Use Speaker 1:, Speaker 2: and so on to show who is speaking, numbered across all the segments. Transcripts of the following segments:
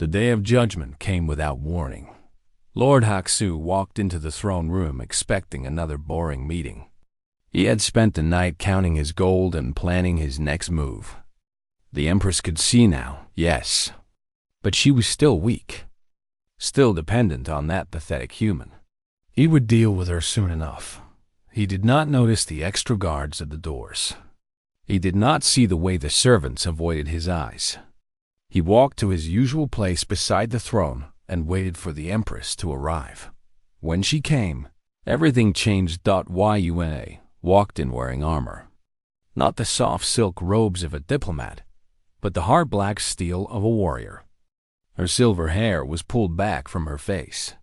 Speaker 1: The day of judgment came without warning. Lord Haksu walked into the throne room expecting another boring meeting. He had spent the night counting his gold and planning his next move. The Empress could see now, yes, but she was still weak, still dependent on that pathetic human. He would deal with her soon enough. He did not notice the extra guards at the doors. He did not see the way the servants avoided his eyes. He walked to his usual place beside the throne and waited for the Empress to arrive. When she came, everything changed. Yuna walked in wearing armor. Not the soft silk robes of a diplomat, but the hard black steel of a warrior. Her silver hair was pulled back from her face.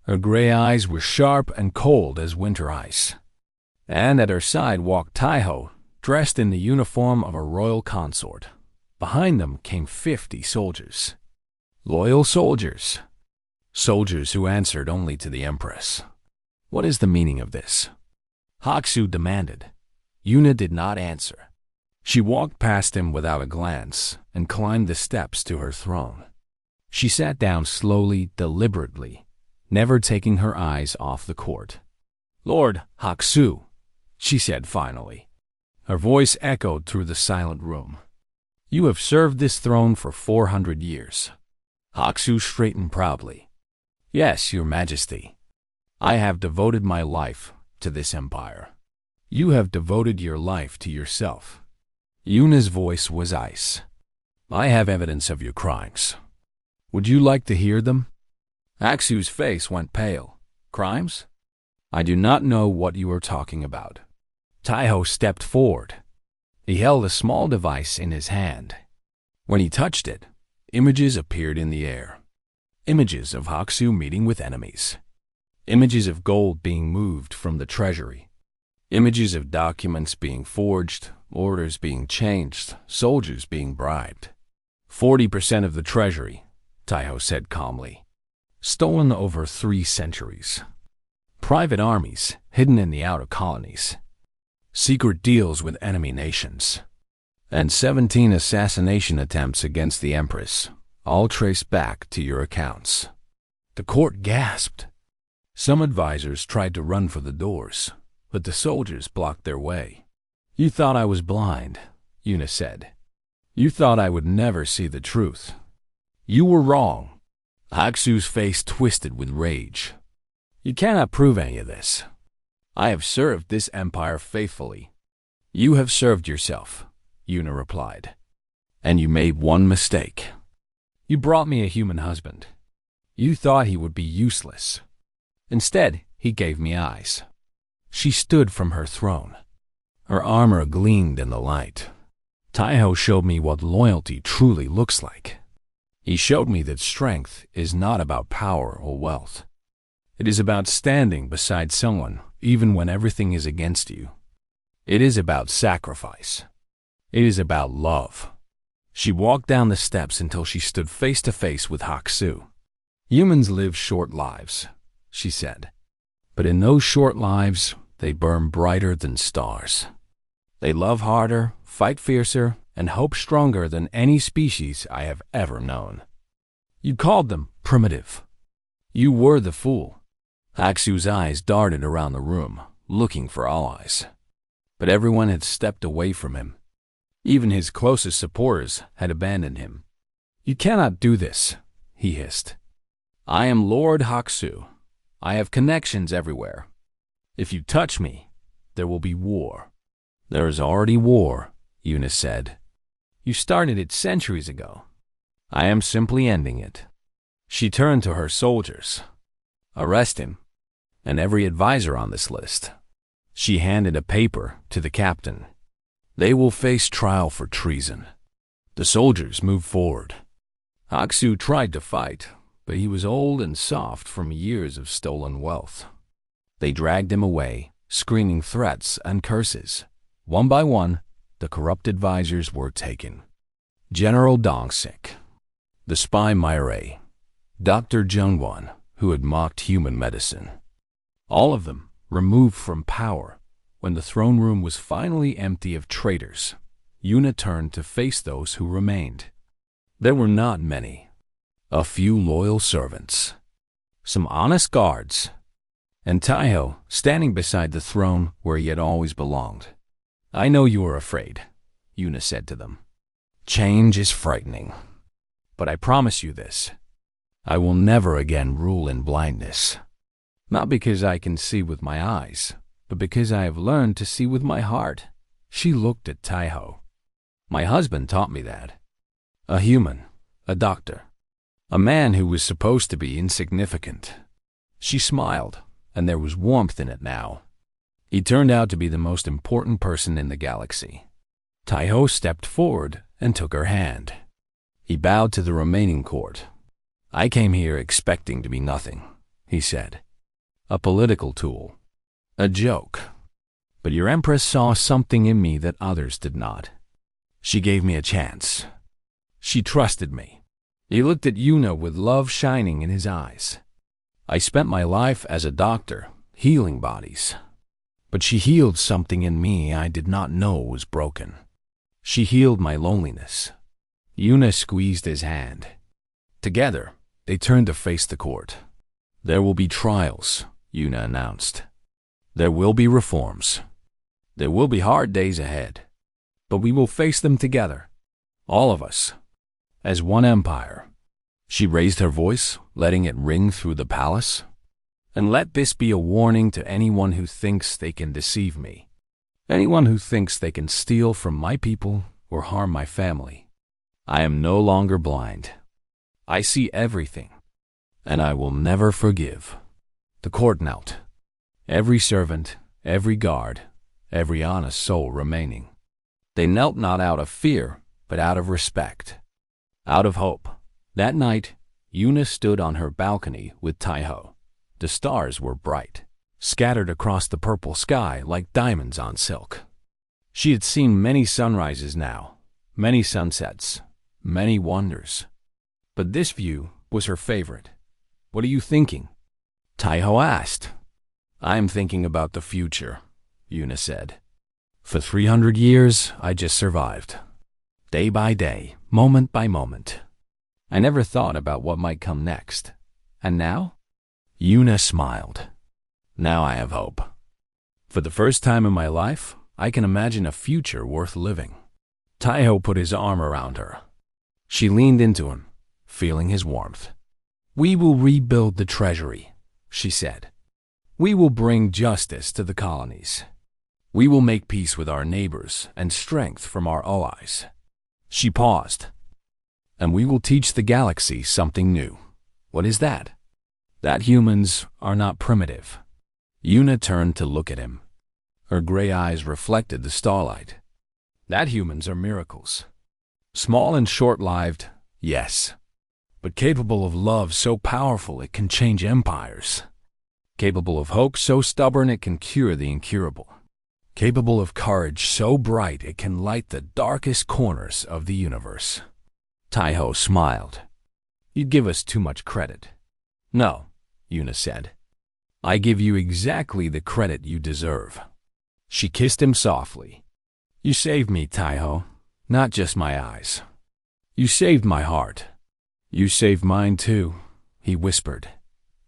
Speaker 1: Her gray eyes were sharp and cold as winter ice. And at her side walked Taiho, dressed in the uniform of a royal consort. Behind them came 50 soldiers. Loyal soldiers. Soldiers who answered only to the Empress. What is the meaning of this? Haksu demanded. Yuna did not answer. She walked past him without a glance and climbed the steps to her throne. She sat down slowly, deliberately, never taking her eyes off the court. "Lord Haksu," she said finally. Her voice echoed through the silent room. "You have served this throne for 400 years. Haksu straightened proudly. "Yes, Your Majesty. I have devoted my life to this empire. You have devoted your life to yourself." Yuna's voice was ice. "I have evidence of your crimes. Would you like to hear them?" Haksu's face went pale. "Crimes? I do not know what you are talking about." Taiho stepped forward. He held a small device in his hand. When he touched it, images appeared in the air. Images of Haksu meeting with enemies. Images of gold being moved from the treasury. Images of documents being forged, orders being changed, soldiers being bribed. 40% of the treasury, Taiho said calmly. Stolen over 3 centuries. Private armies hidden in the outer colonies. Secret deals with enemy nations. And 17 assassination attempts against the Empress, all traced back to your accounts. The court gasped. Some advisors tried to run for the doors, but the soldiers blocked their way. "You thought I was blind," Yuna said. "You thought I would never see the truth. You were wrong." Haksu's face twisted with rage. "You cannot prove any of this. I have served this empire faithfully." "You have served yourself," Yuna replied. "And you made one mistake. You brought me a human husband. You thought he would be useless. Instead, he gave me eyes." She stood from her throne. Her armor gleamed in the light. "Taiho showed me what loyalty truly looks like. He showed me that strength is not about power or wealth. It is about standing beside someone even when everything is against you. It is about sacrifice. It is about love." She walked down the steps until she stood face to face with Haksu. "Humans live short lives," she said. "But in those short lives, they burn brighter than stars. They love harder, fight fiercer, and hope stronger than any species I have ever known. You called them primitive. You were the fool." Haksu's eyes darted around the room, looking for allies. But everyone had stepped away from him. Even his closest supporters had abandoned him. "You cannot do this," he hissed. "I am Lord Haksu. I have connections everywhere. If you touch me, there will be war." "There is already war," Yuna said. "You started it centuries ago. I am simply ending it." She turned to her soldiers. "Arrest him, and every advisor on this list." She handed a paper to the captain. "They will face trial for treason." The soldiers moved forward. Haksu tried to fight, but he was old and soft from years of stolen wealth. They dragged him away, screaming threats and curses. One by one, the corrupt advisors were taken. General Dongsik, the spy Myre, Dr. Jungwon, who had mocked human medicine. All of them removed from power. When the throne room was finally empty of traitors, Yuna turned to face those who remained. There were not many. a few loyal servants, some honest guards, and Taiho standing beside the throne where he had always belonged. "I know you are afraid," Yuna said to them. "Change is frightening. But I promise you this. I will never again rule in blindness. Not because I can see with my eyes, but because I have learned to see with my heart." She looked at Taiho. "My husband taught me that. A human, a doctor, a man who was supposed to be insignificant." She smiled, and there was warmth in it now. He turned out to be the most important person in the galaxy. Taiho stepped forward and took her hand. He bowed to the remaining court. "I came here expecting to be nothing," he said. "A political tool. A joke. But your Empress saw something in me that others did not. She gave me a chance. She trusted me." He looked at Yuna with love shining in his eyes. "I spent my life as a doctor, healing bodies. But she healed something in me I did not know was broken. She healed my loneliness." Yuna squeezed his hand. Together, they turned to face the court. "There will be trials," Yuna announced. "There will be reforms. There will be hard days ahead. But we will face them together. All of us. As one empire." She raised her voice, letting it ring through the palace. "And let this be a warning to anyone who thinks they can deceive me. Anyone who thinks they can steal from my people or harm my family. I am no longer blind. I see everything. And I will never forgive." The court knelt. Every servant, every guard, every honest soul remaining. They knelt not out of fear, but out of respect. Out of hope. That night, Yuna stood on her balcony with Taiho. The stars were bright, scattered across the purple sky like diamonds on silk. She had seen many sunrises now, many sunsets, many wonders. But this view was her favorite. "What are you thinking?" Taiho asked. "I am thinking about the future," Yuna said. "For 300 years, I just survived. Day by day, moment by moment. I never thought about what might come next. And now?" Yuna smiled. "Now I have hope. For the first time in my life, I can imagine a future worth living." Taiho put his arm around her. She leaned into him, feeling his warmth. "We will rebuild the treasury," she said. "We will bring justice to the colonies. We will make peace with our neighbors and strength from our allies." She paused. "And we will teach the galaxy something new." "What is that?" "That humans are not primitive." Yuna turned to look at him. Her gray eyes reflected the starlight. "That humans are miracles. Small and short-lived, yes, but capable of love so powerful it can change empires. Capable of hope so stubborn it can cure the incurable. Capable of courage so bright it can light the darkest corners of the universe." Taiho smiled. "You'd give us too much credit." "No," Yuna said. "I give you exactly the credit you deserve." She kissed him softly. "You saved me, Taiho, not just my eyes. You saved my heart." "You saved mine too," he whispered.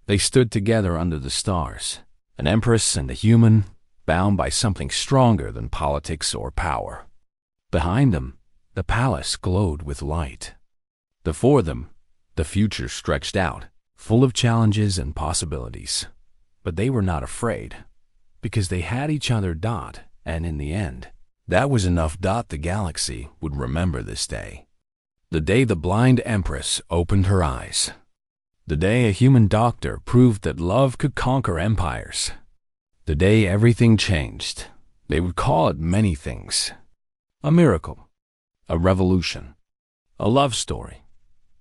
Speaker 1: They stood together under the stars, an empress and a human, bound by something stronger than politics or power. Behind them, the palace glowed with light. Before them, the future stretched out, full of challenges and possibilities. But they were not afraid, because they had each other. And in the end, that was enough. The galaxy would remember this day. The day the blind Empress opened her eyes. The day a human doctor proved that love could conquer empires. The day everything changed. They would call it many things. A miracle, a revolution, a love story.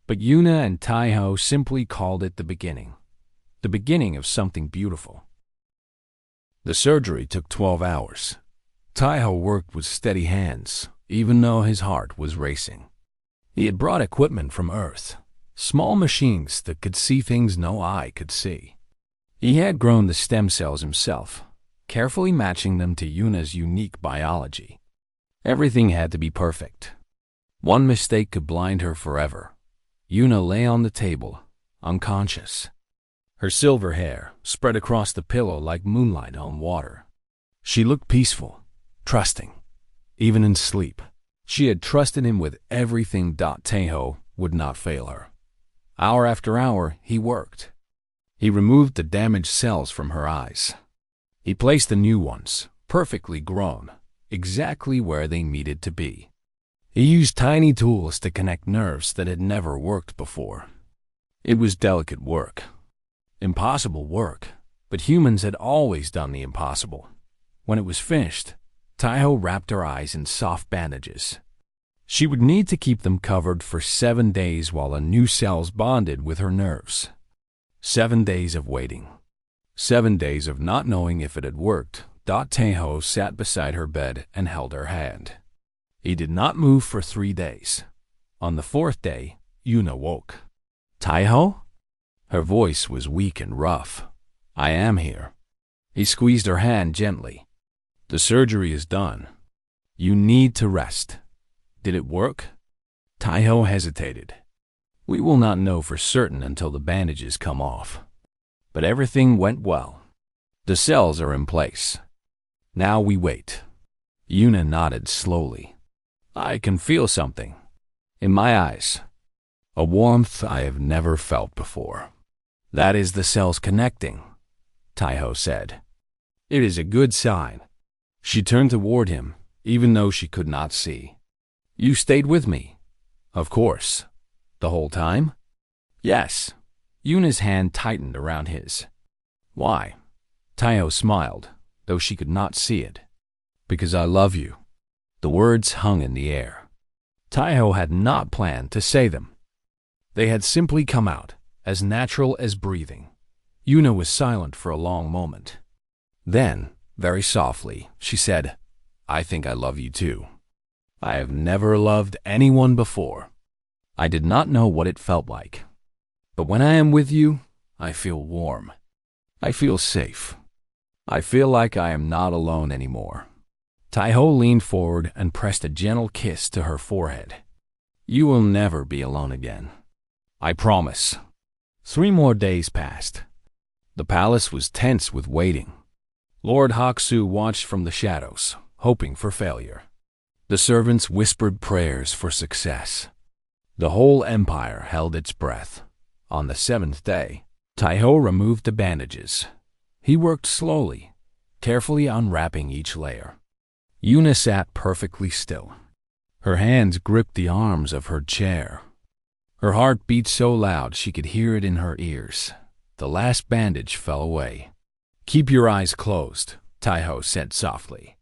Speaker 1: But Yuna and Taiho simply called it the beginning of something beautiful. The surgery took 12 hours. Taiho worked with steady hands, even though his heart was racing. He had brought equipment from Earth, small machines that could see things no eye could see. He had grown the stem cells himself, carefully matching them to Yuna's unique biology. Everything had to be perfect. One mistake could blind her forever. Yuna lay on the table, unconscious. Her silver hair spread across the pillow like moonlight on water. She looked peaceful, trusting, even in sleep. She had trusted him with everything. Taeho would not fail her. Hour after hour, he worked. He removed the damaged cells from her eyes. He placed the new ones, perfectly grown, exactly where they needed to be. He used tiny tools to connect nerves that had never worked before. It was delicate work. Impossible work, but humans had always done the impossible. When it was finished, Taeho wrapped her eyes in soft bandages. She would need to keep them covered for 7 days while the new cells bonded with her nerves. 7 days of waiting. 7 days of not knowing if it had worked. Taeho sat beside her bed and held her hand. He did not move for 3 days. On the 4th day, Yuna woke. Taeho? Her voice was weak and rough. I am here. He squeezed her hand gently. The surgery is done. You need to rest. Did it work? Taeho hesitated. We will not know for certain until the bandages come off. But everything went well. The cells are in place. Now we wait. Yuna nodded slowly. I can feel something. In my eyes. A warmth I have never felt before. That is the cells connecting, Taeho said. It is a good sign. She turned toward him, even though she could not see. You stayed with me. Of course. The whole time? Yes. Yuna's hand tightened around his. Why? Taeho smiled, though she could not see it. Because I love you. The words hung in the air. Taeho had not planned to say them. They had simply come out, as natural as breathing. Yuna was silent for a long moment. Then, very softly, she said, I think I love you too. I have never loved anyone before. I did not know what it felt like. But when I am with you, I feel warm. I feel safe. I feel like I am not alone anymore. Taeho leaned forward and pressed a gentle kiss to her forehead. You will never be alone again. I promise. 3 more days passed. The palace was tense with waiting. Lord Haksu watched from the shadows, hoping for failure. The servants whispered prayers for success. The whole empire held its breath. On the 7th day, Taeho removed the bandages. He worked slowly, carefully unwrapping each layer. Yuna sat perfectly still. Her hands gripped the arms of her chair. Her heart beat so loud she could hear it in her ears. The last bandage fell away. Keep your eyes closed, Taeho said softly.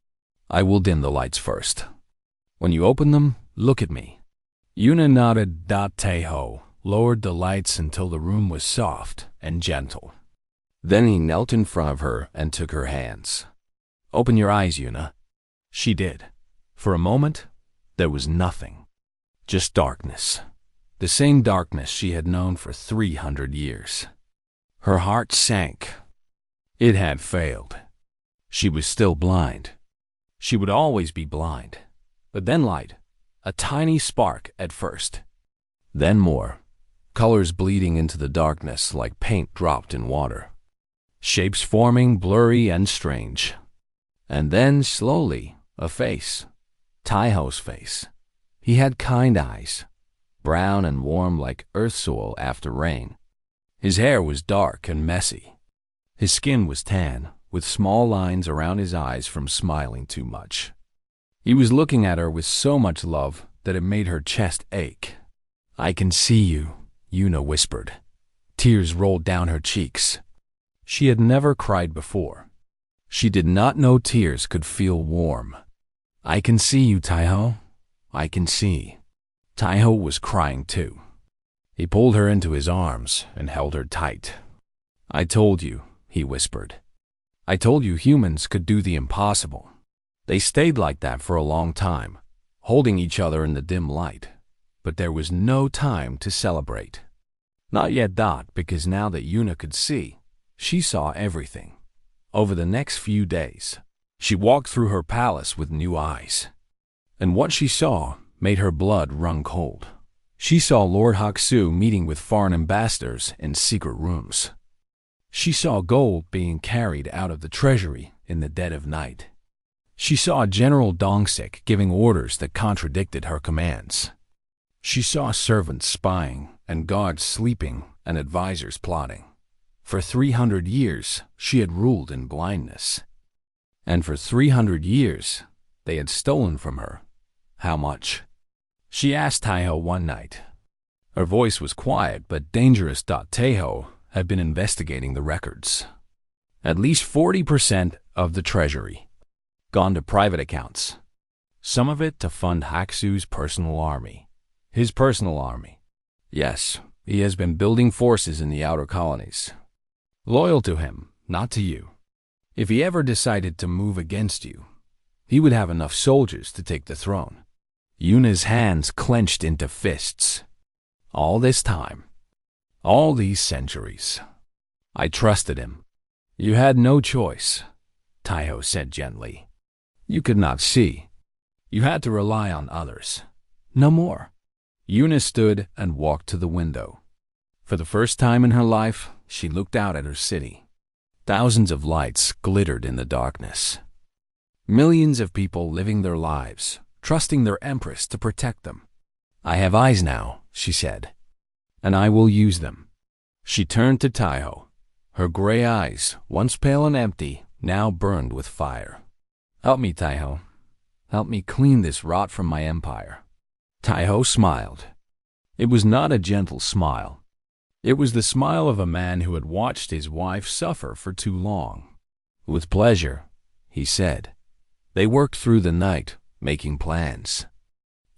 Speaker 1: I will dim the lights first. When you open them, look at me. Yuna nodded. Taeho lowered the lights until the room was soft and gentle. Then he knelt in front of her and took her hands. Open your eyes, Yuna. She did. For a moment, there was nothing. Just darkness. The same darkness she had known for 300 years. Her heart sank. It had failed. She was still blind. She would always be blind. But then light. A tiny spark at first. Then more. Colors bleeding into the darkness like paint dropped in water. Shapes forming blurry and strange. And then, slowly, a face. Taeho's face. He had kind eyes. Brown and warm like earth soil after rain. His hair was dark and messy. His skin was tan, with small lines around his eyes from smiling too much. He was looking at her with so much love that it made her chest ache. I can see you, Yuna whispered. Tears rolled down her cheeks. She had never cried before. She did not know tears could feel warm. I can see you, Taeho. I can see. Taeho was crying too. He pulled her into his arms and held her tight. I told you, he whispered. I told you humans could do the impossible. They stayed like that for a long time, holding each other in the dim light. But there was no time to celebrate. Not yet, because now that Yuna could see, she saw everything. Over the next few days, she walked through her palace with new eyes. And what she saw made her blood run cold. She saw Lord Haksu meeting with foreign ambassadors in secret rooms. She saw gold being carried out of the treasury in the dead of night. She saw General Dongsik giving orders that contradicted her commands. She saw servants spying and guards sleeping and advisors plotting. For 300 years, she had ruled in blindness. And for 300 years, they had stolen from her. How much? She asked Taiho one night. Her voice was quiet but dangerous. Taiho had been investigating the records. At least 40% of the treasury gone to private accounts. Some of it to fund Haksu's personal army. His personal army. Yes, he has been building forces in the outer colonies. Loyal to him, not to you. If he ever decided to move against you, he would have enough soldiers to take the throne. Yuna's hands clenched into fists. All this time, all these centuries, I trusted him. You had no choice, Taiho said gently. You could not see. You had to rely on others. No more. Yuna stood and walked to the window. For the first time in her life, she looked out at her city. Thousands of lights glittered in the darkness. Millions of people living their lives, trusting their Empress to protect them. I have eyes now, she said, and I will use them. She turned to Taiho. Her gray eyes, once pale and empty, now burned with fire. Help me, Taiho. Help me clean this rot from my empire. Taiho smiled. It was not a gentle smile. It was the smile of a man who had watched his wife suffer for too long. With pleasure, he said. They worked through the night, making plans.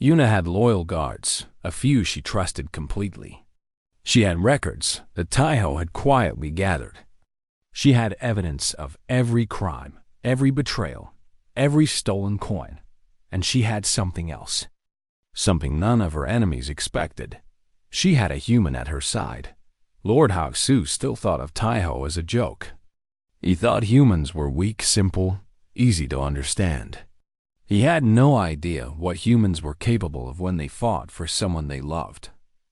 Speaker 1: Yuna had loyal guards, a few she trusted completely. She had records that Taiho had quietly gathered. She had evidence of every crime, every betrayal, every stolen coin, and she had something else. Something none of her enemies expected. She had a human at her side. Lord Haksu still thought of Taiho as a joke. He thought humans were weak, simple, easy to understand. He had no idea what humans were capable of when they fought for someone they loved.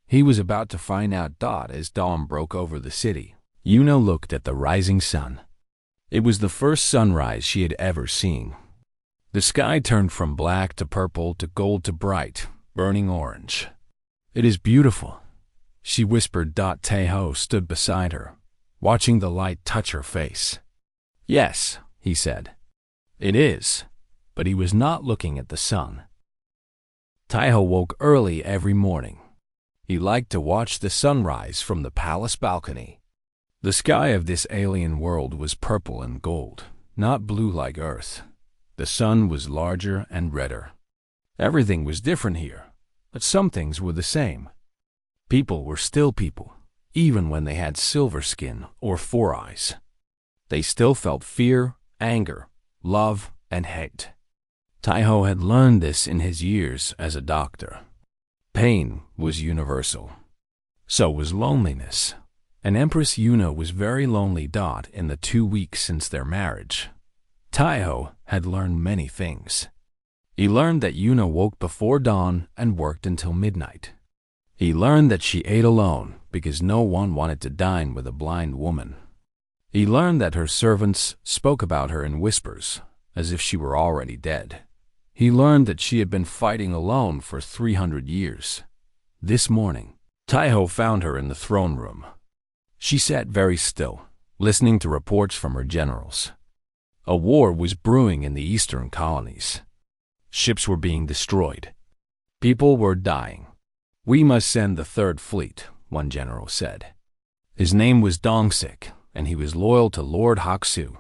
Speaker 1: He was about to find out as dawn broke over the city. Yuna looked at the rising sun. It was the first sunrise she had ever seen. The sky turned from black to purple to gold to bright, burning orange. It is beautiful, she whispered. Taiho stood beside her, watching the light touch her face. Yes, he said. It is, but he was not looking at the sun. Taiho woke early every morning. He liked to watch the sunrise from the palace balcony. The sky of this alien world was purple and gold, not blue like Earth. The sun was larger and redder. Everything was different here, but some things were the same. People were still people, even when they had silver skin or four eyes. They still felt fear, anger, love, and hate. Taiho had learned this in his years as a doctor. Pain was universal. So was loneliness. And Empress Yuna was very lonely. In the 2 weeks since their marriage, Taiho had learned many things. He learned that Yuna woke before dawn and worked until midnight. He learned that she ate alone because no one wanted to dine with a blind woman. He learned that her servants spoke about her in whispers, as if she were already dead. He learned that she had been fighting alone for 300 years. This morning, Taiho found her in the throne room. She sat very still, listening to reports from her generals. A war was brewing in the eastern colonies. Ships were being destroyed. People were dying. We must send the third fleet, one general said. His name was Dongsik, and he was loyal to Lord Haksu.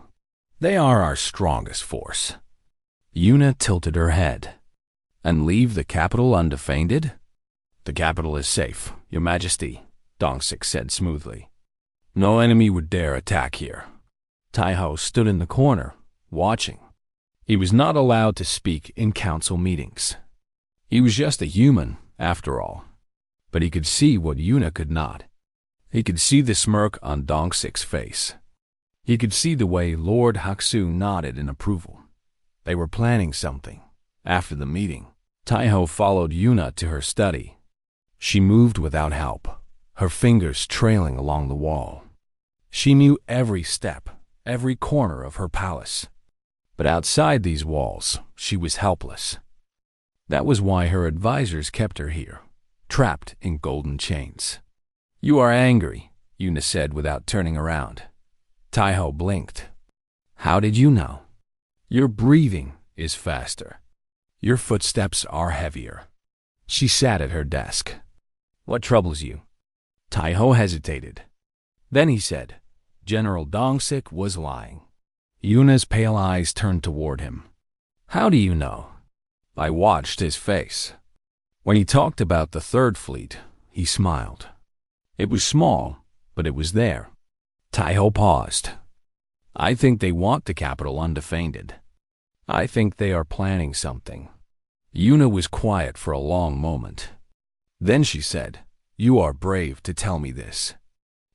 Speaker 1: They are our strongest force. Yuna tilted her head. And leave the capital undefended? The capital is safe, Your Majesty, Dongsik said smoothly. No enemy would dare attack here. Taiho stood in the corner, watching. He was not allowed to speak in council meetings. He was just a human, after all. But he could see what Yuna could not. He could see the smirk on Dongsik's face. He could see the way Lord Haksu nodded in approval. They were planning something. After the meeting, Taiho followed Yuna to her study. She moved without help, her fingers trailing along the wall. She knew every step, every corner of her palace. But outside these walls, she was helpless. That was why her advisors kept her here, trapped in golden chains. "You are angry," Yuna said without turning around. Taiho blinked. "How did you know?" "Your breathing is faster. Your footsteps are heavier." She sat at her desk. "What troubles you?" Taiho hesitated. Then he said, "General Dongsik was lying." Yuna's pale eyes turned toward him. "How do you know?" I watched his face. When he talked about the Third Fleet, he smiled. It was small, but it was there. Taiho paused. "I think they want the capital undefended. I think they are planning something." Yuna was quiet for a long moment. Then she said, "You are brave to tell me this.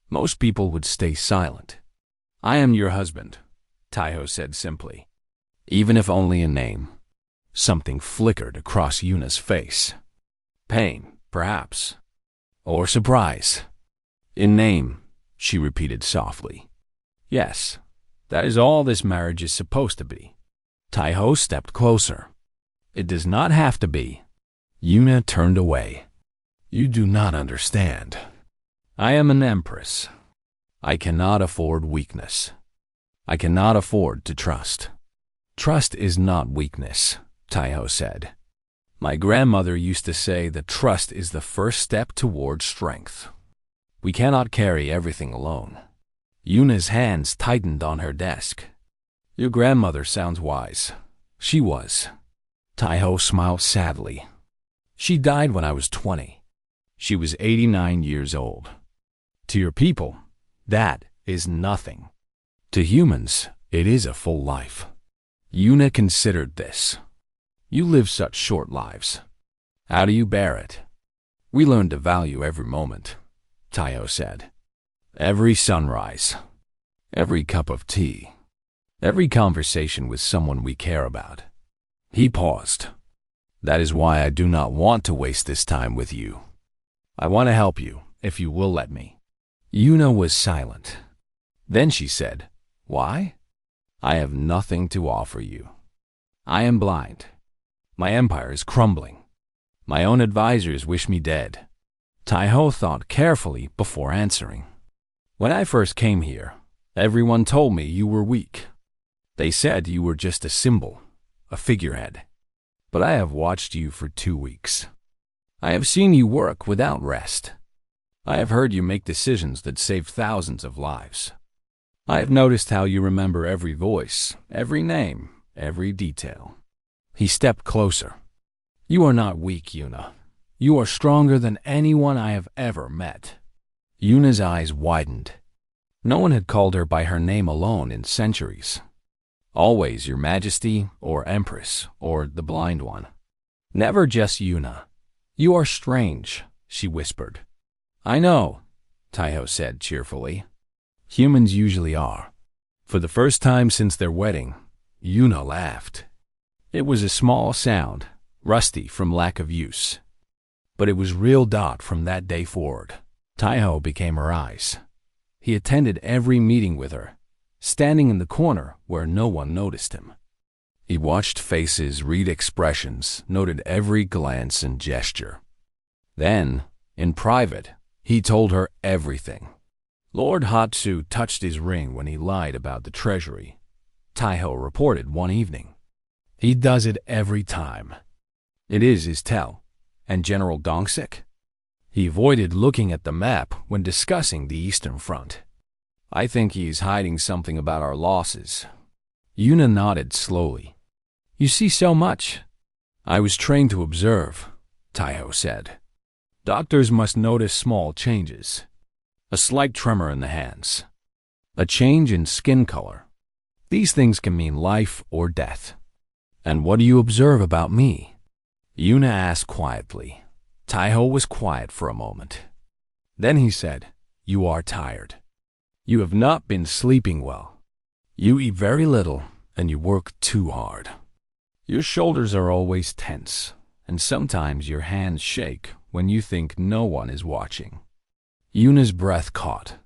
Speaker 1: Most people would stay silent." "I am your husband," Taiho said simply. "Even if only in name." Something flickered across Yuna's face. Pain, perhaps. Or surprise. "In name," she repeated softly. "Yes, that is all this marriage is supposed to be." Taiho stepped closer. "It does not have to be." Yuna turned away. "You do not understand. I am an empress. I cannot afford weakness. I cannot afford to trust." "Trust is not weakness," Taiho said. "My grandmother used to say that trust is the first step toward strength. We cannot carry everything alone." Yuna's hands tightened on her desk. "Your grandmother sounds wise." She was. Taiho smiled sadly. "She died when I was 20. She was 89 years old. To your people, that is nothing. To humans, it is a full life." Yuna considered this. "You live such short lives. How do you bear it?" "We learn to value every moment," Taiho said. "Every sunrise, every cup of tea, every conversation with someone we care about." He paused. "That is why I do not want to waste this time with you. I want to help you, if you will let me." Yuna was silent. Then she said, "Why?" "I have nothing to offer you. I am blind. My empire is crumbling. My own advisors wish me dead." Taiho thought carefully before answering. "When I first came here, everyone told me you were weak. They said you were just a symbol, a figurehead. But I have watched you for 2 weeks. I have seen you work without rest. I have heard you make decisions that save thousands of lives. I have noticed how you remember every voice, every name, every detail." He stepped closer. "You are not weak, Yuna. You are stronger than anyone I have ever met." Yuna's eyes widened. No one had called her by her name alone in centuries. Always Your Majesty, or Empress, or the Blind One. Never just Yuna. "You are strange," she whispered. "I know," Taiho said cheerfully. "Humans usually are." For the first time since their wedding, Yuna laughed. It was a small sound, rusty from lack of use. But it was real Dot from that day forward. Taiho became her eyes. He attended every meeting with her, standing in the corner where no one noticed him. He watched faces, read expressions, noted every glance and gesture. Then, in private, he told her everything. Lord Hatsu touched his ring when he lied about the treasury, Taiho reported one evening. "He does it every time. It is his tell. And General Dongsik?" "He avoided looking at the map when discussing the Eastern Front. I think he is hiding something about our losses." Yuna nodded slowly. "You see so much." "I was trained to observe," Taiho said. "Doctors must notice small changes. A slight tremor in the hands. A change in skin color. These things can mean life or death." "And what do you observe about me?" Yuna asked quietly. Taiho was quiet for a moment. Then he said, "You are tired. You have not been sleeping well. You eat very little, and you work too hard. Your shoulders are always tense, and sometimes your hands shake when you think no one is watching. Yuna's breath caught.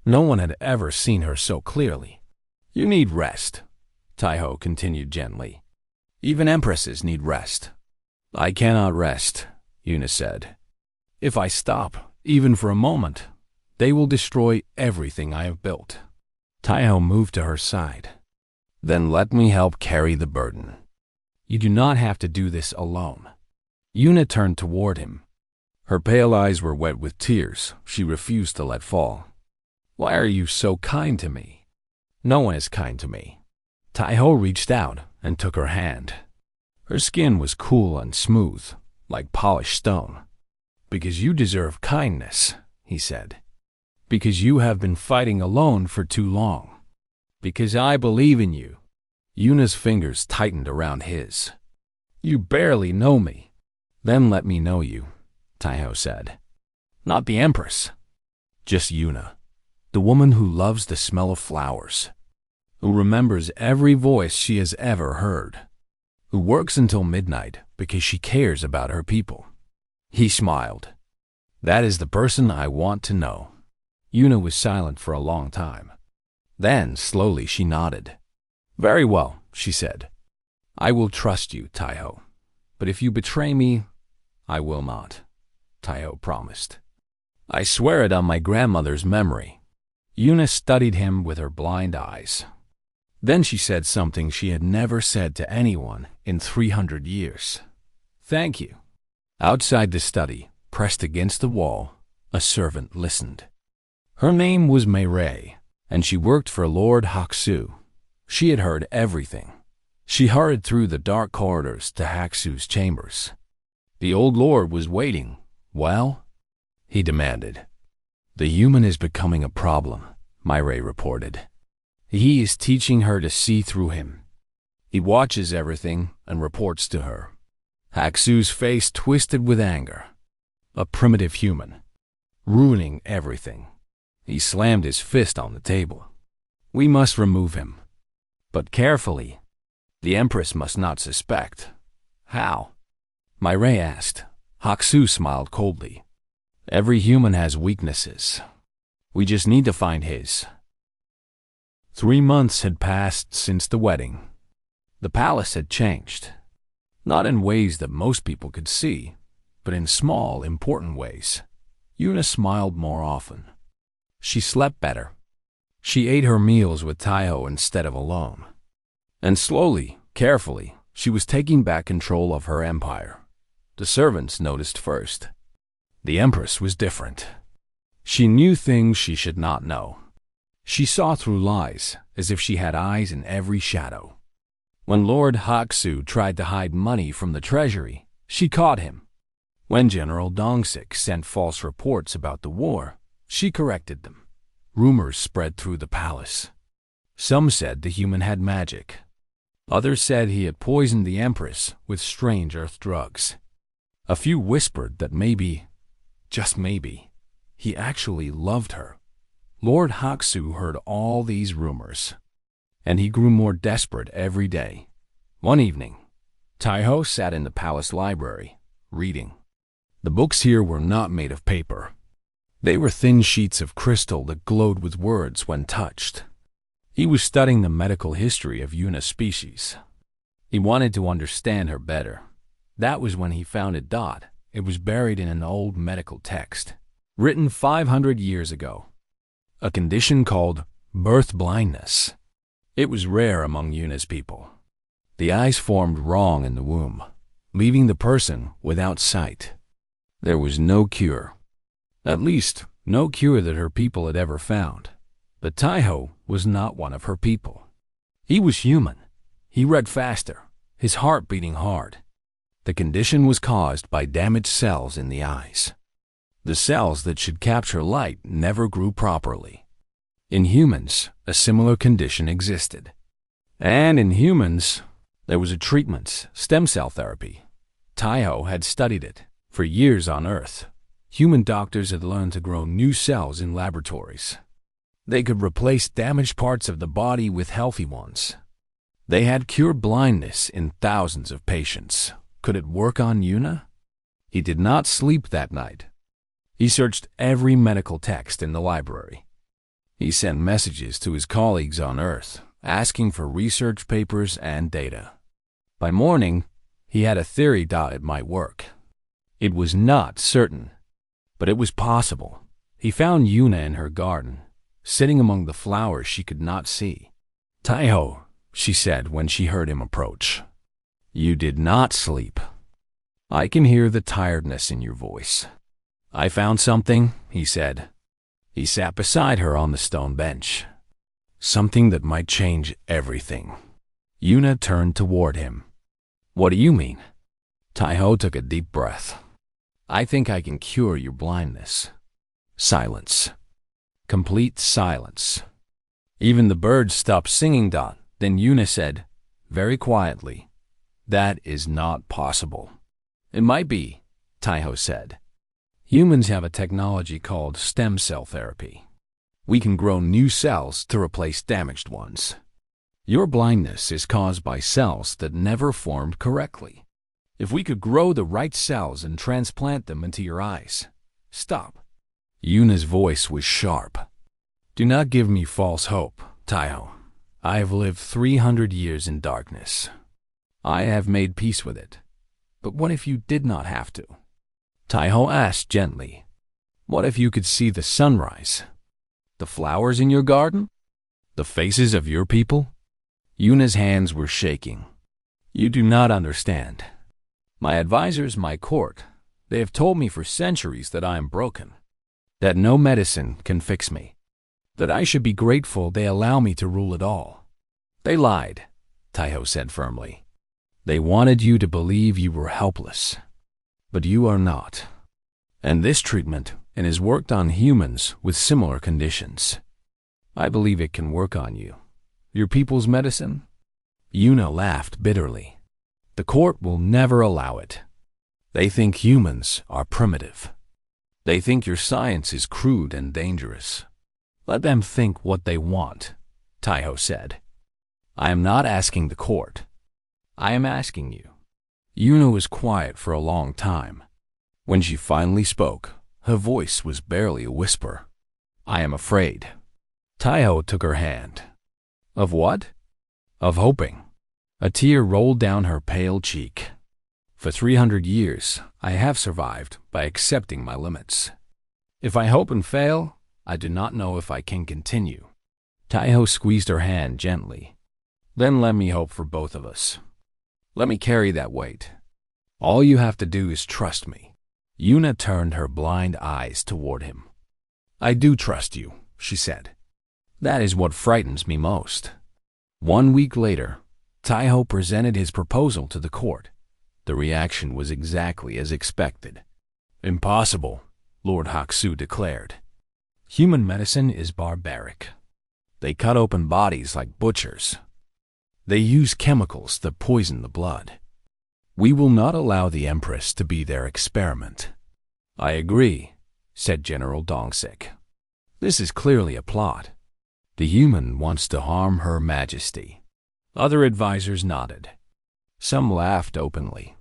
Speaker 1: No one had ever seen her so clearly. You need rest, Taiho continued gently. Even empresses need rest. I cannot rest, Yuna said. If I stop, even for a moment, they will destroy everything I have built. Taiho moved to her side. Then let me help carry the burden. You do not have to do this alone. Yuna turned toward him. Her pale eyes were wet with tears she refused to let fall. Why are you so kind to me? No one is kind to me. Taiho reached out and took her hand. Her skin was cool and smooth, like polished stone. Because you deserve kindness, he said. Because you have been fighting alone for too long. Because I believe in you. Yuna's fingers tightened around his. You barely know me. Then let me know you, Taiho said. Not the Empress. Just Yuna, the woman who loves the smell of flowers, who remembers every voice she has ever heard, who works until midnight because she cares about her people. He smiled. That is the person I want to know. Yuna was silent for a long time. Then, slowly, she nodded. Very well, she said. I will trust you, Taiho. But if you betray me, I will not, Taiho promised. I swear it on my grandmother's memory. Yuna studied him with her blind eyes. Then she said something she had never said to anyone in 300 years. Thank you. Outside the study, pressed against the wall, a servant listened. Her name was Mei, and she worked for Lord Haksu. She had heard everything. She hurried through the dark corridors to Haksu's chambers. The old lord was waiting. Well? He demanded. The human is becoming a problem, Mei reported. He is teaching her to see through him. He watches everything and reports to her. Haksu's face twisted with anger. A primitive human, ruining everything. He slammed his fist on the table. We must remove him. But carefully. The Empress must not suspect. How? Mei asked. Haksu smiled coldly. Every human has weaknesses. We just need to find his. 3 months had passed since the wedding. The palace had changed. Not in ways that most people could see, but in small, important ways. Yuna smiled more often. She slept better. She ate her meals with Taiho instead of alone. And slowly, carefully, she was taking back control of her empire. The servants noticed first. The Empress was different. She knew things she should not know. She saw through lies, as if she had eyes in every shadow. When Lord Haksu tried to hide money from the treasury, she caught him. When General Dongsik sent false reports about the war, she corrected them. Rumors spread through the palace. Some said the human had magic. Others said he had poisoned the Empress with strange earth drugs. A few whispered that maybe, just maybe, he actually loved her. Lord Haksu heard all these rumors, and he grew more desperate every day. One evening, Taiho sat in the palace library, reading. The books here were not made of paper. They were thin sheets of crystal that glowed with words when touched. He was studying the medical history of Yuna's species. He wanted to understand her better. That was when he found a dot. It was buried in an old medical text, written 500 years ago. A condition called birth blindness. It was rare among Yuna's people. The eyes formed wrong in the womb, leaving the person without sight. There was no cure. At least, no cure that her people had ever found. But Taiho was not one of her people. He was human. He read faster, his heart beating hard. The condition was caused by damaged cells in the eyes. The cells that should capture light never grew properly. In humans, a similar condition existed. And in humans, there was a treatment, stem cell therapy. Taiho had studied it. For years on Earth, human doctors had learned to grow new cells in laboratories. They could replace damaged parts of the body with healthy ones. They had cured blindness in thousands of patients. Could it work on Yuna? He did not sleep that night. He searched every medical text in the library. He sent messages to his colleagues on Earth, asking for research papers and data. By morning, he had a theory that it might work. It was not certain, but it was possible. He found Yuna in her garden, sitting among the flowers she could not see. "Taiho," she said when she heard him approach. "You did not sleep. I can hear the tiredness in your voice." "I found something," he said. He sat beside her on the stone bench. "Something that might change everything." Yuna turned toward him. "What do you mean?" Taiho took a deep breath. "I think I can cure your blindness." Silence. Complete silence. Even the birds stopped singing. Then Yuna said, very quietly, "That is not possible." "It might be," Taiho said. "Humans have a technology called stem cell therapy. We can grow new cells to replace damaged ones. Your blindness is caused by cells that never formed correctly. If we could grow the right cells and transplant them into your eyes." "Stop." Yuna's voice was sharp. "Do not give me false hope, Taiho. I have lived 300 years in darkness. I have made peace with it. But what if you did not have to?" Taiho asked gently. "What if you could see the sunrise? The flowers in your garden? The faces of your people?" Yuna's hands were shaking. "You do not understand. My advisors, my court, they have told me for centuries that I am broken, that no medicine can fix me, that I should be grateful they allow me to rule it all." "They lied," Taiho said firmly. "They wanted you to believe you were helpless. But you are not. And this treatment is worked on humans with similar conditions. I believe it can work on you. Your people's medicine?" Yuna laughed bitterly. "The court will never allow it. They think humans are primitive. They think your science is crude and dangerous. Let them think what they want," Taiho said. "I am not asking the court. I am asking you." Yuna was quiet for a long time. When she finally spoke, her voice was barely a whisper. "I am afraid." Taiho took her hand. "Of what?" "Of hoping." A tear rolled down her pale cheek. "For 300 years, I have survived by accepting my limits. If I hope and fail, I do not know if I can continue." Taiho squeezed her hand gently. "Then let me hope for both of us. Let me carry that weight. All you have to do is trust me." Yuna turned her blind eyes toward him. "I do trust you," she said. "That is what frightens me most." 1 week later, Taiho presented his proposal to the court. The reaction was exactly as expected. "Impossible," Lord Haksu declared. "Human medicine is barbaric. They cut open bodies like butchers. They use chemicals that poison the blood. We will not allow the Empress to be their experiment." "I agree," said General Dongsik. "This is clearly a plot. The human wants to harm Her Majesty." Other advisors nodded. Some laughed openly.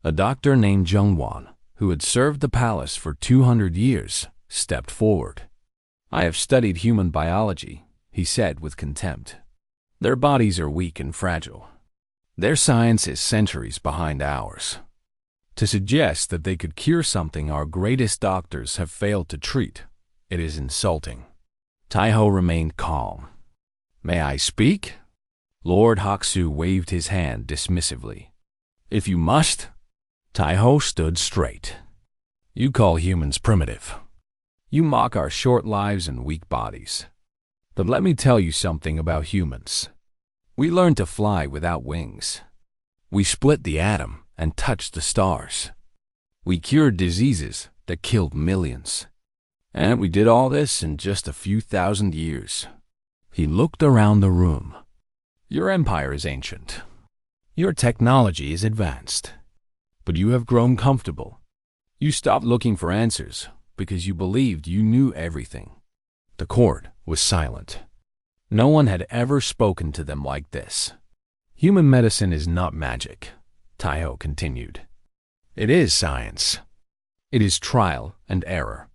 Speaker 1: A doctor named Zhengwan, who had served the palace for 200 years, stepped forward. "I have studied human biology," he said with contempt. "Their bodies are weak and fragile. Their science is centuries behind ours. To suggest that they could cure something our greatest doctors have failed to treat, it is insulting." Taiho remained calm. "May I speak?" Lord Haksu waved his hand dismissively. "If you must." Taiho stood straight. "You call humans primitive. You mock our short lives and weak bodies. But let me tell you something about humans. We learned to fly without wings. We split the atom and touched the stars. We cured diseases that killed millions. And we did all this in just a few thousand years." He looked around the room. "Your empire is ancient. Your technology is advanced. But you have grown comfortable. You stopped looking for answers because you believed you knew everything." The court was silent. No one had ever spoken to them like this. "Human medicine is not magic," Taiho continued. It is science. It is trial and error.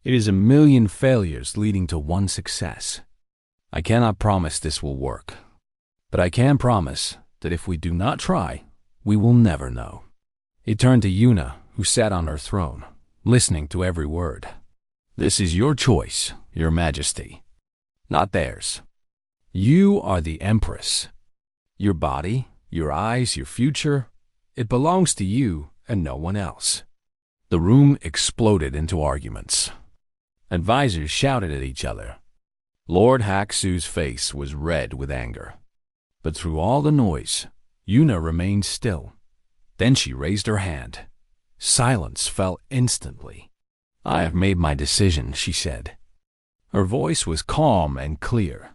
Speaker 1: It is a million failures leading to one success. I cannot promise this will work, but I can promise that if we do not try, we will never know. He turned to Yuna, who sat on her throne, listening to every word. This is your choice, Your Majesty, not theirs. You are the Empress. Your body, your eyes, your future, it belongs to you and no one else. The room exploded into arguments. Advisors shouted at each other. Lord Haxu's face was red with anger. But through all the noise, Yuna remained still. Then she raised her hand. Silence fell instantly. I have made my decision, she said. Her voice was calm and clear.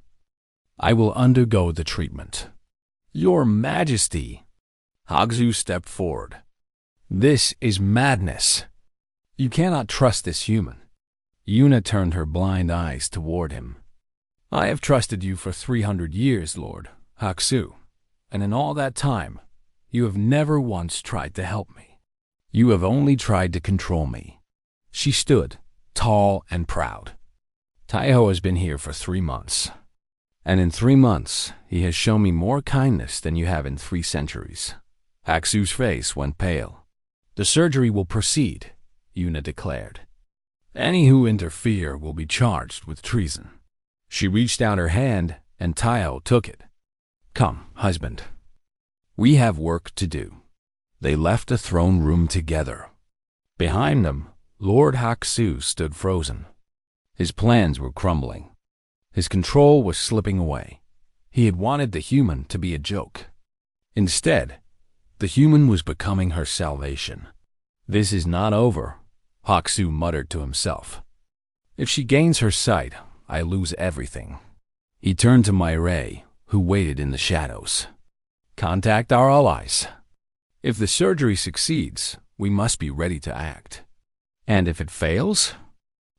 Speaker 1: I will undergo the treatment. Your Majesty! Haxu stepped forward. This is madness. You cannot trust this human. Yuna turned her blind eyes toward him. I have trusted you for 300 years, Lord Haxu, and in all that time, you have never once tried to help me. You have only tried to control me. She stood, tall and proud. Taiho has been here for 3 months, and in 3 months, he has shown me more kindness than you have in 3 centuries. Haxu's face went pale. The surgery will proceed, Yuna declared. Any who interfere will be charged with treason. She reached out her hand, and Taiho took it. Come, husband. We have work to do. They left the throne room together. Behind them, Lord Haxu stood frozen. His plans were crumbling. His control was slipping away. He had wanted the human to be a joke. Instead, the human was becoming her salvation. This is not over, Haxu muttered to himself. If she gains her sight, I lose everything. He turned to Mireille, who waited in the shadows. Contact our allies. If the surgery succeeds, we must be ready to act. And if it fails?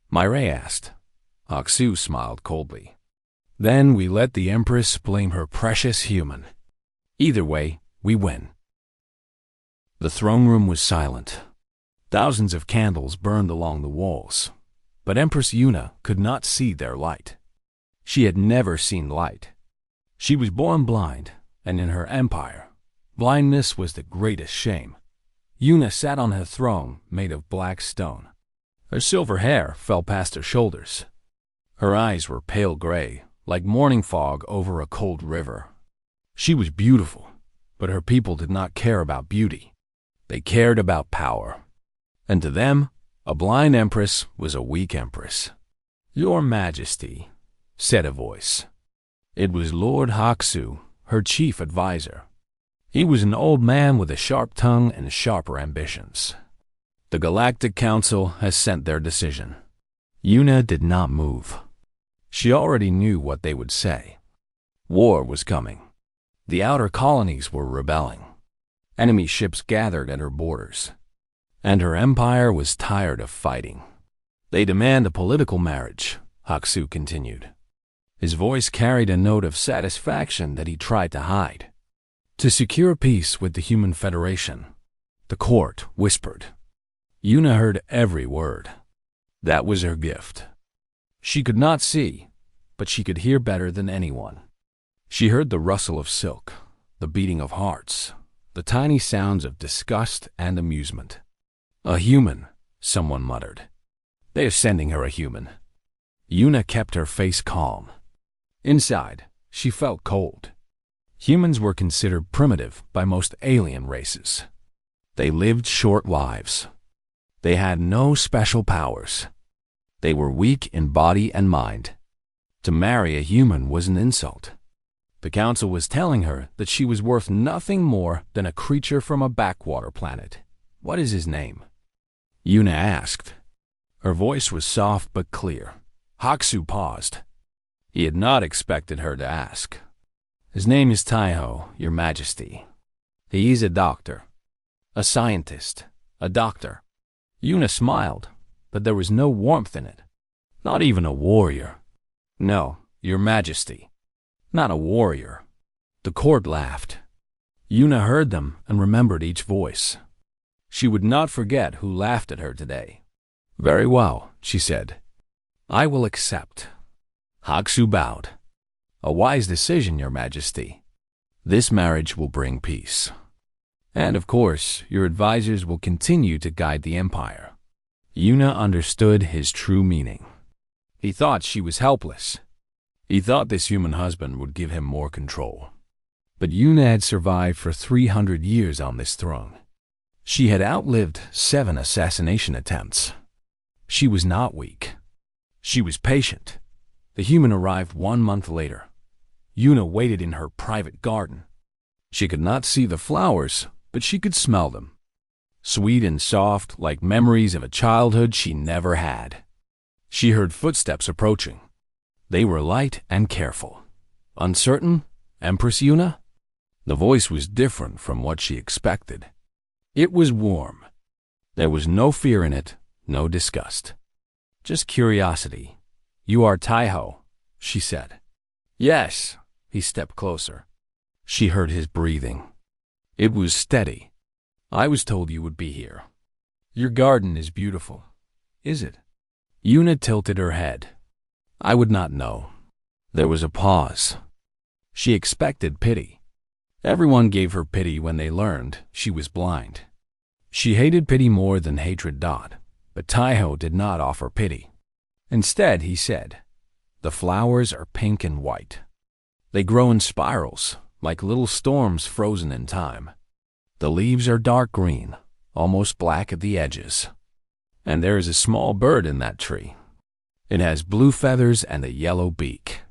Speaker 1: Mireille asked. Haxu smiled coldly. Then we let the Empress blame her precious human. Either way, we win. The throne room was silent. Thousands of candles burned along the walls, but Empress Yuna could not see their light. She had never seen light. She was born blind, and in her empire, blindness was the greatest shame. Yuna sat on her throne made of black stone. Her silver hair fell past her shoulders. Her eyes were pale gray, like morning fog over a cold river. She was beautiful, but her people did not care about beauty. They cared about power. And to them, a blind empress was a weak empress. Your Majesty, said a voice. It was Lord Haxu, her chief advisor. He was an old man with a sharp tongue and sharper ambitions. The Galactic Council has sent their decision. Yuna did not move. She already knew what they would say. War was coming. The outer colonies were rebelling. Enemy ships gathered at her borders. And her empire was tired of fighting. They demand a political marriage, Haxu continued. His voice carried a note of satisfaction that he tried to hide. To secure peace with the Human Federation, the court whispered. Yuna heard every word. That was her gift. She could not see, but she could hear better than anyone. She heard the rustle of silk, the beating of hearts, the tiny sounds of disgust and amusement. A human, someone muttered. They are sending her a human. Yuna kept her face calm. Inside, she felt cold. Humans were considered primitive by most alien races. They lived short lives. They had no special powers. They were weak in body and mind. To marry a human was an insult. The council was telling her that she was worth nothing more than a creature from a backwater planet. What is his name? Yuna asked. Her voice was soft but clear. Haxu paused. He had not expected her to ask. His name is Taiho, Your Majesty. He is a doctor. A scientist. A doctor. Yuna smiled, but there was no warmth in it. Not even a warrior. No, Your Majesty. Not a warrior. The court laughed. Yuna heard them and remembered each voice. She would not forget who laughed at her today. "Very well," she said. "I will accept." Haksu bowed. "A wise decision, Your Majesty. This marriage will bring peace. And of course, your advisors will continue to guide the empire." Yuna understood his true meaning. He thought she was helpless. He thought this human husband would give him more control. But Yuna had survived for 300 years on this throne. She had outlived 7 assassination attempts. She was not weak. She was patient. The human arrived 1 month later. Yuna waited in her private garden. She could not see the flowers, but she could smell them. Sweet and soft, like memories of a childhood she never had. She heard footsteps approaching. They were light and careful. "Uncertain, Empress Yuna?" The voice was different from what she expected. It was warm. There was no fear in it, no disgust. Just curiosity. "You are Taiho," she said. "Yes." He stepped closer. She heard his breathing. It was steady. "I was told you would be here. Your garden is beautiful. Is it?" Yuna tilted her head. "I would not know." There was a pause. She expected pity. Everyone gave her pity when they learned she was blind. She hated pity more than hatred did, but Taiho did not offer pity. Instead, he said, "The flowers are pink and white. They grow in spirals, like little storms frozen in time. The leaves are dark green, almost black at the edges. And there is a small bird in that tree. It has blue feathers and a yellow beak.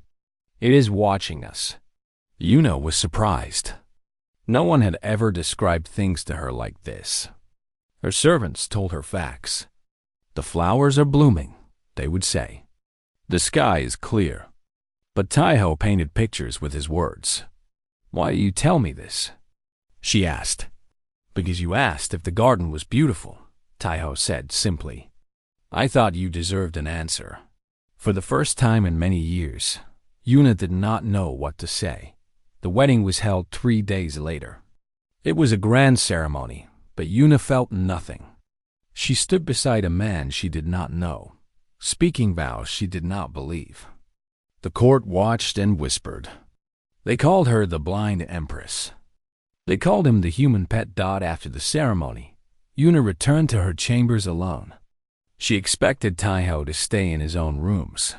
Speaker 1: It is watching us." Yuna was surprised. No one had ever described things to her like this. Her servants told her facts. "The flowers are blooming," they would say. "The sky is clear." But Taiho painted pictures with his words. "Why do you tell me this?" she asked. "Because you asked if the garden was beautiful," Taiho said simply. "I thought you deserved an answer." For the first time in many years, Yuna did not know what to say. The wedding was held 3 days later. It was a grand ceremony, but Yuna felt nothing. She stood beside a man she did not know, speaking vows she did not believe. The court watched and whispered. They called her the blind Empress. They called him the human pet dot. After the ceremony, Yuna returned to her chambers alone. She expected Taiho to stay in his own rooms.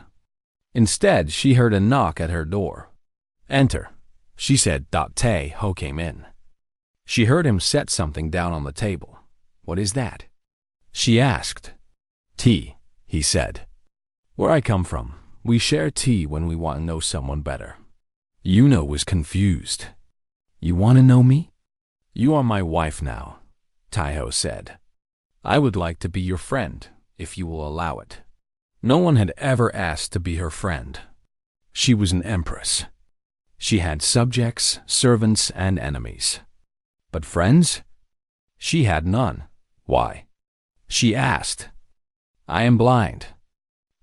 Speaker 1: Instead, she heard a knock at her door. "Enter," she said. Taiho came in. She heard him set something down on the table. "What is that?" she asked. "Tea," he said. "Where I come from, we share tea when we want to know someone better." Yuna was confused. "You want to know me?" "You are my wife now," Taiho said. "I would like to be your friend, if you will allow it." No one had ever asked to be her friend. She was an empress. She had subjects, servants, and enemies. But friends? She had none. Why? She asked. "I am blind.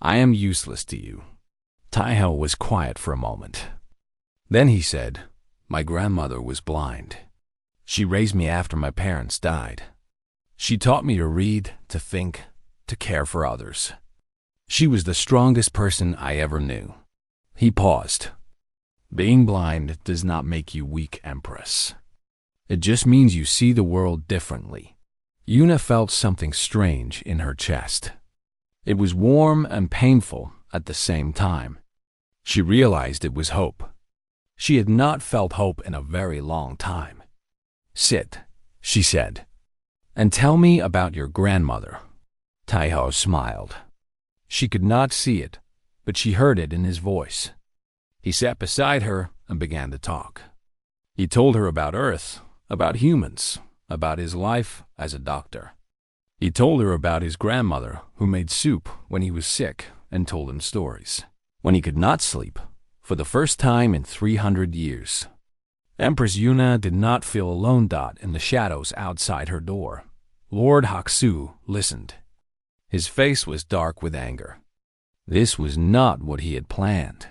Speaker 1: I am useless to you." Taiho was quiet for a moment. Then he said, "My grandmother was blind. She raised me after my parents died. She taught me to read, to think, to care for others. She was the strongest person I ever knew." He paused. "Being blind does not make you weak, Empress. It just means you see the world differently." Yuna felt something strange in her chest. It was warm and painful at the same time. She realized it was hope. She had not felt hope in a very long time. "Sit," she said, "and tell me about your grandmother." Taiho smiled. She could not see it, but she heard it in his voice. He sat beside her and began to talk. He told her about Earth, about humans, about his life as a doctor. He told her about his grandmother who made soup when he was sick and told him stories when he could not sleep for the first time in 300 years. Empress Yuna did not feel alone. In the shadows outside her door, Lord Haksu listened. His face was dark with anger. This was not what he had planned.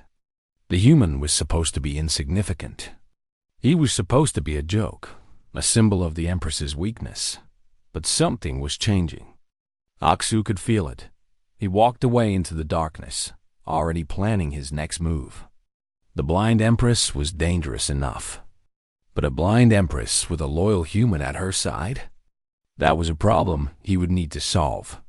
Speaker 1: The human was supposed to be insignificant. He was supposed to be a joke, a symbol of the Empress's weakness. But something was changing. Aksu could feel it. He walked away into the darkness, already planning his next move. The blind Empress was dangerous enough. But a blind Empress with a loyal human at her side? That was a problem he would need to solve.